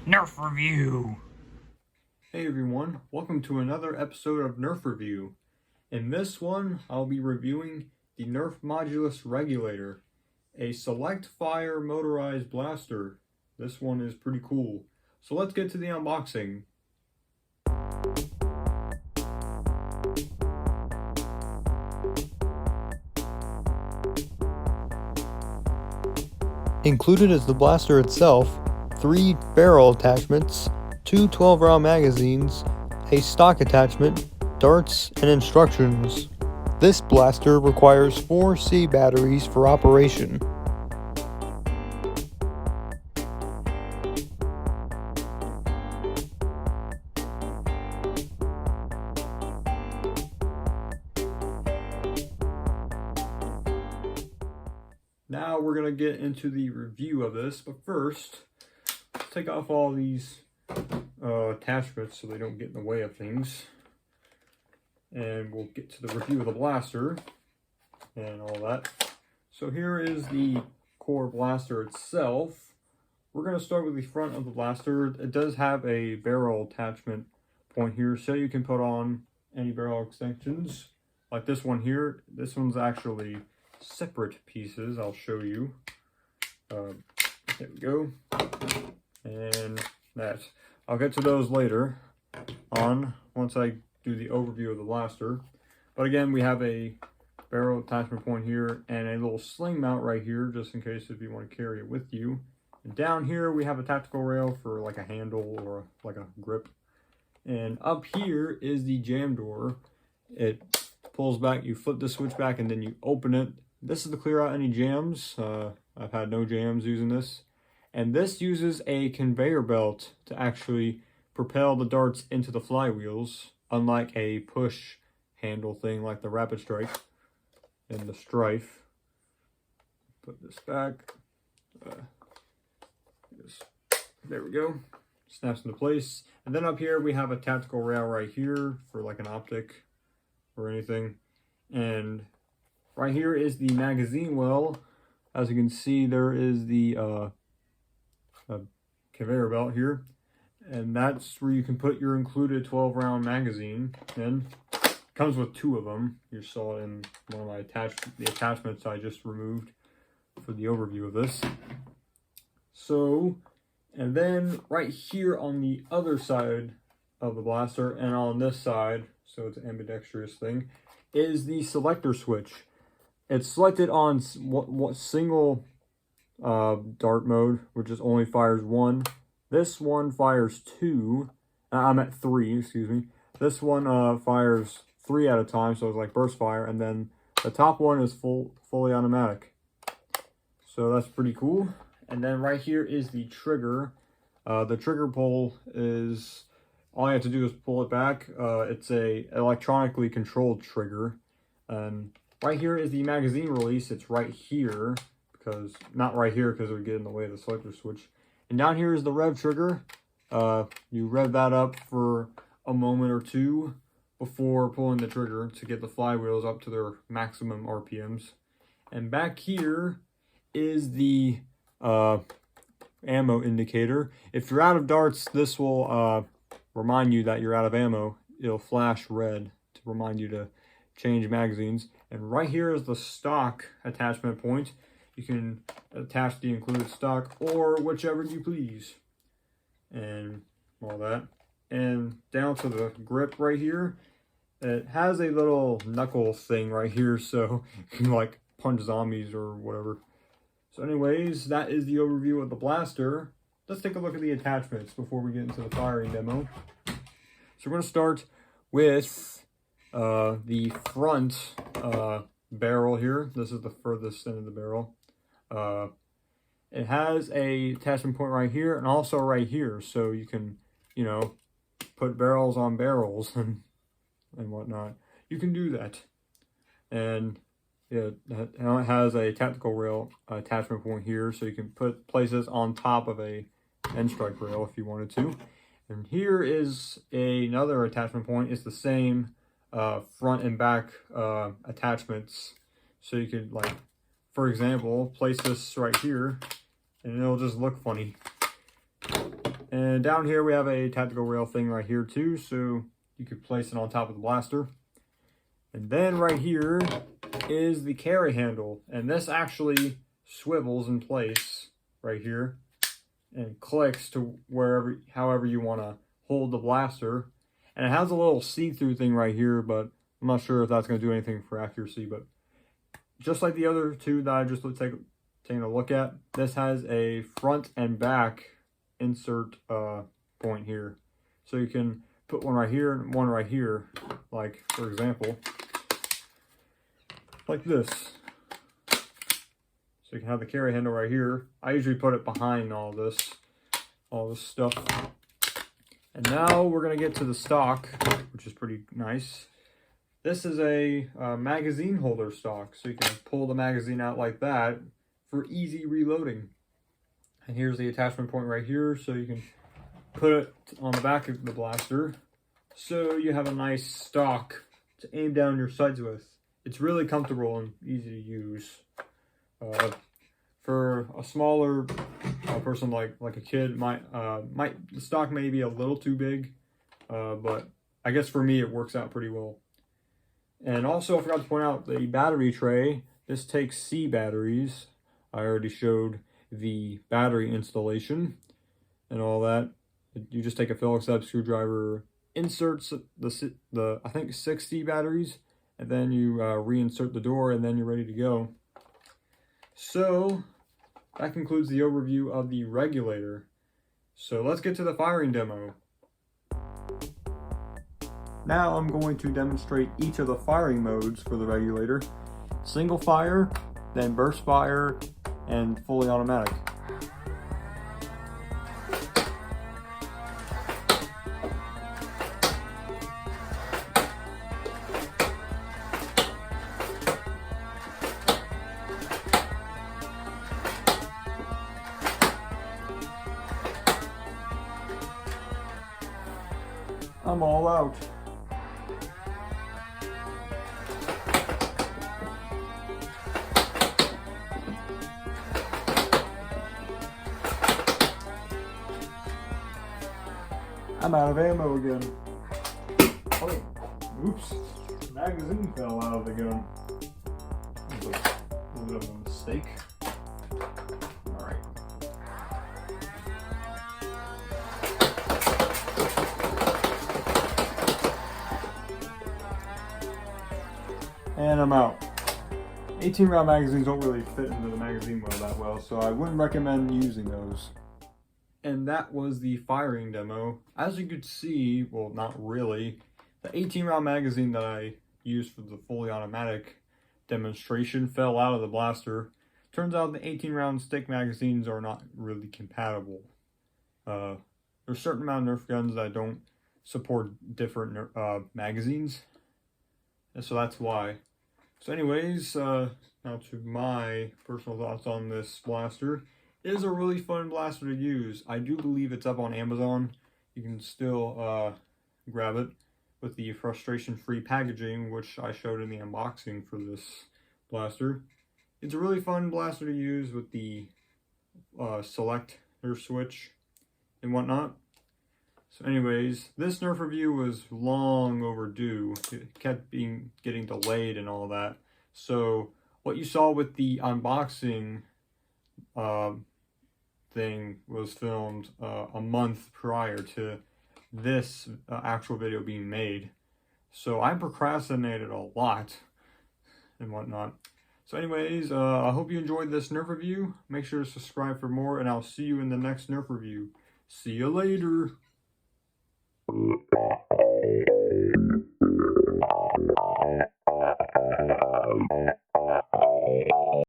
Nerf review. Hey everyone, welcome to another episode of Nerf Review. In this one, I'll be reviewing the Nerf Modulus Regulator, a select fire motorized blaster. This one is pretty cool. So let's get to the unboxing. Included is the blaster itself, 3 barrel attachments, 2 12-round magazines, a stock attachment, darts, and instructions. This blaster requires 4 C batteries for operation. Now we're going to get into the review of this, but first, let's take off all these attachments so they don't get in the way of things. And we'll get to the review of the blaster and all that. So here is the core blaster itself. We're going to start with the front of the blaster. It does have a barrel attachment point here, so you can put on any barrel extensions. Like this one here. This one's actually separate pieces. I'll show you. There we go. And that. I'll get to those later on once I do the overview of the blaster. But again, we have a barrel attachment point here and a little sling mount right here, just in case if you want to carry it with you. And down here we have a tactical rail for like a handle or like a grip. And up here is the jam door. It pulls back, you flip the switch back, and then you open it. This is to clear out any jams. I've had no jams using this. And this uses a conveyor belt to actually propel the darts into the flywheels, unlike a push handle thing like the Rapid Strike and the Strife. Put this back. There we go. Snaps into place. And then up here we have a tactical rail right here for like an optic or anything. And right here is the magazine well. As you can see, there is the conveyor belt here. And that's where you can put your included 12-round magazine in. It comes with 2 of them. You saw it in one of my attachments I just removed for the overview of this. So, and then right here on the other side of the blaster and on this side, so it's an ambidextrous thing, is the selector switch. It's selected on what single dart mode, which is only fires 1. This one fires 2. I'm at 3, excuse me. This one fires 3 at a time, so it's like burst fire. And then the top one is fully automatic. So that's pretty cool. And then right here is the trigger. The trigger pull is, all you have to do is pull it back. It's a electronically controlled trigger. And right here is the magazine release. It's right here, because not right here because it would get in the way of the selector switch. And down here is the rev trigger. You rev that up for a moment or 2 before pulling the trigger to get the flywheels up to their maximum RPMs. And back here is the ammo indicator. If you're out of darts, this will remind you that you're out of ammo. It'll flash red to remind you to change magazines. And right here is the stock attachment point. You can attach the included stock or whichever you please. And all that. And down to the grip right here. It has a little knuckle thing right here, so you can like punch zombies or whatever. So anyways, that is the overview of the blaster. Let's take a look at the attachments before we get into the firing demo. So we're going to start with the front barrel here. This is the furthest end of the barrel. It has a attachment point right here and also right here, so you can, you know, put barrels on barrels and whatnot. You can do that. And yeah, it has a tactical rail attachment point here, so you can place this on top of a end strike rail if you wanted to. And here is another attachment point. It's the same front and back attachments, so you could, like, for example, place this right here and it'll just look funny. And down here we have a tactical rail thing right here too, so you could place it on top of the blaster. And then right here is the carry handle, and this actually swivels in place right here and clicks to however you want to hold the blaster. And it has a little see-through thing right here, but I'm not sure if that's going to do anything for accuracy. But just like the other two that I just taking a look at, this has a front and back insert point here, so you can put one right here and one right here, like for example like this. So you can have the carry handle right here. I usually put it behind all this stuff. And now we're gonna get to the stock, which is pretty nice. This is a magazine holder stock, so you can pull the magazine out like that for easy reloading. And here's the attachment point right here, so you can put it on the back of the blaster, so you have a nice stock to aim down your sights with. It's really comfortable and easy to use. For a smaller person like a kid, the stock may be a little too big, but I guess for me it works out pretty well. And also I forgot to point out the battery tray. This takes C batteries. I already showed the battery installation and all that. You just take a Phillips head screwdriver, inserts the I think 60 batteries, and then you reinsert the door, and then you're ready to go. So that concludes the overview of the Regulator. So let's get to the firing demo. Now I'm going to demonstrate each of the firing modes for the Regulator: single fire, then burst fire, and fully automatic. I'm all out. I'm out of ammo again. Oh, oops. The magazine fell out of the gun. That was a little bit of a mistake. Alright. And I'm out. 18 round magazines don't really fit into the magazine well that well, so I wouldn't recommend using those. And that was the firing demo. As you could see, well, not really, the 18 round magazine that I used for the fully automatic demonstration fell out of the blaster. Turns out the 18 round stick magazines are not really compatible. There's a certain amount of Nerf guns that don't support different magazines, and so that's why. So anyways, now to my personal thoughts on this blaster. It is a really fun blaster to use. I do believe it's up on Amazon. You can still grab it with the frustration-free packaging, which I showed in the unboxing for this blaster. It's a really fun blaster to use with the select Nerf switch and whatnot. So anyways, this Nerf review was long overdue. It kept getting delayed and all that. So what you saw with the unboxing thing was filmed a month prior to this actual video being made. So I procrastinated a lot and whatnot. So anyways, I hope you enjoyed this Nerf review. Make sure to subscribe for more, and I'll see you in the next Nerf review. See you later.